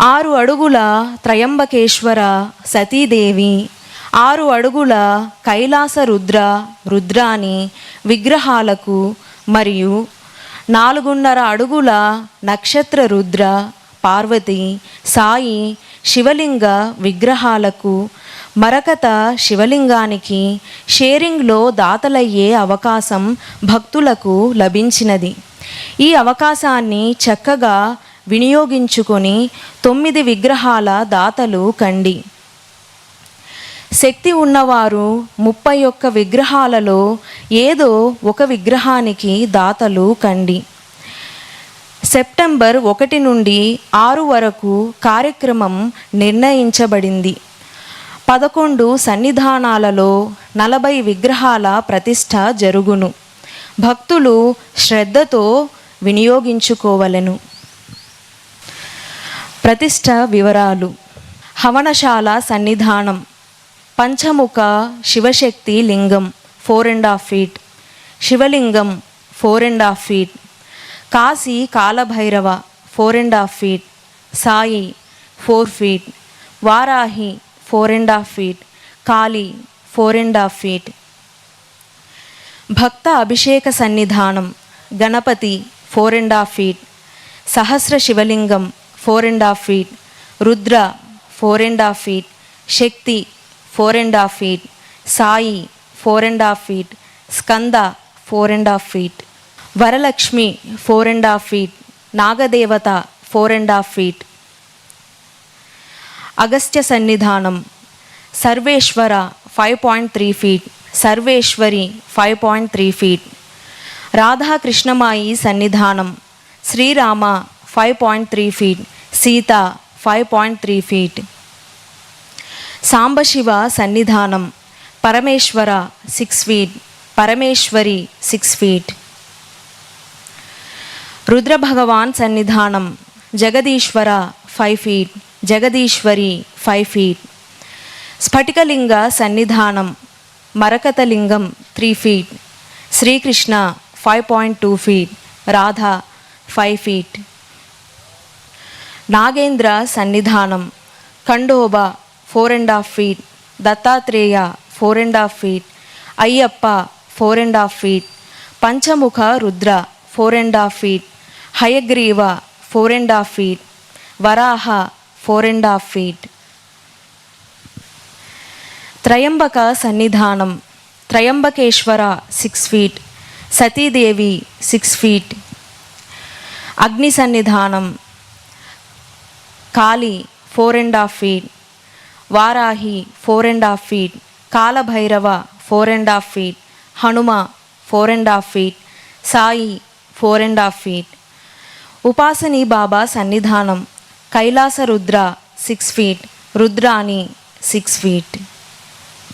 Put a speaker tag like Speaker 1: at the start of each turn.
Speaker 1: 6 అడుగుల త్రయంబకేశ్వర సతీదేవి, 6 అడుగుల కైలాస రుద్రాని విగ్రహాలకు మరియు 4.5 అడుగుల నక్షత్ర రుద్ర పార్వతి సాయి శివలింగ విగ్రహాలకు మరకత శివలింగానికి షేరింగ్లో దాతలయ్యే అవకాశం భక్తులకు లభించినది. ఈ అవకాశాన్ని చక్కగా వినియోగించుకొని 9 విగ్రహాల దాతలు కండి. శక్తి ఉన్నవారు 31 విగ్రహాలలో ఏదో ఒక విగ్రహానికి దాతలు కండి. సెప్టెంబర్ 1 నుండి 6 వరకు కార్యక్రమం నిర్ణయించబడింది. 11 సన్నిధానాలలో 40 విగ్రహాల ప్రతిష్ఠ జరుగును. భక్తులు శ్రద్ధతో వినియోగించుకోవలెను. ప్రతిష్ఠ వివరాలు: హవనశాల సన్నిధానం, పంచముఖ శివశక్తి లింగం 4.5 feet, శివలింగం 4.5 feet, Kashi Kalabhairava 4.5 feet, Sai 4 feet, Varahi 4.5 feet, కాళీ 4.5 feet. భక్త అభిషేక సన్నిధానం, గణపతి 4.5 feet, సహస్ర శివలింగం 4.5 feet, రుద్ర 4.5 feet, శక్తి 4.5 feet, Sai 4.5 feet, Skanda 4.5 feet, Varalakshmi 4.5 feet, నాగదేవత 4.5 feet. అగస్త్య సన్నిధానం, సర్వేశ్వర 5.3 feet, సర్వేశ్వరి 5.3 feet. రాధాకృష్ణమాయి సన్నిధానం, శ్రీరామ 5.3 feet, సీత 5.3 feet. సాంబశివ సన్నిధానం, పరమేశ్వర 6 feet, పరమేశ్వరి 6 feet. రుద్రభగవాన్ సన్నిధానం, జగదీశ్వర 5 feet, జగదీశ్వరి 5 feet. స్ఫటికలింగ సన్నిధానం, మరకతలింగం 3 feet, Srikrishna 5.2 feet, Radha 5 feet. Nagendra సన్నిధానం, Khandoba 4.5 feet, Dattatreya 4.5 feet, Ayyappa 4.5 feet, పంచముఖ రుద్ర 4.5 feet, హయగ్రీవ 4.5 feet, వరాహ 4.5 feet. త్రయంబక సన్నిధానం, త్రయంబకేశ్వర 6 feet, సతీదేవి 6 feet. అగ్ని సన్నిధానం, కాళీ 4.5 feet, Varahi 4.5 feet, Kalabhairava 4.5 feet, Hanuma 4.5 feet, Sai 4.5 feet. Upasani బాబా సన్నిధానం, కైలాస రుద్ర 6 feet, రుద్రాని 6 feet.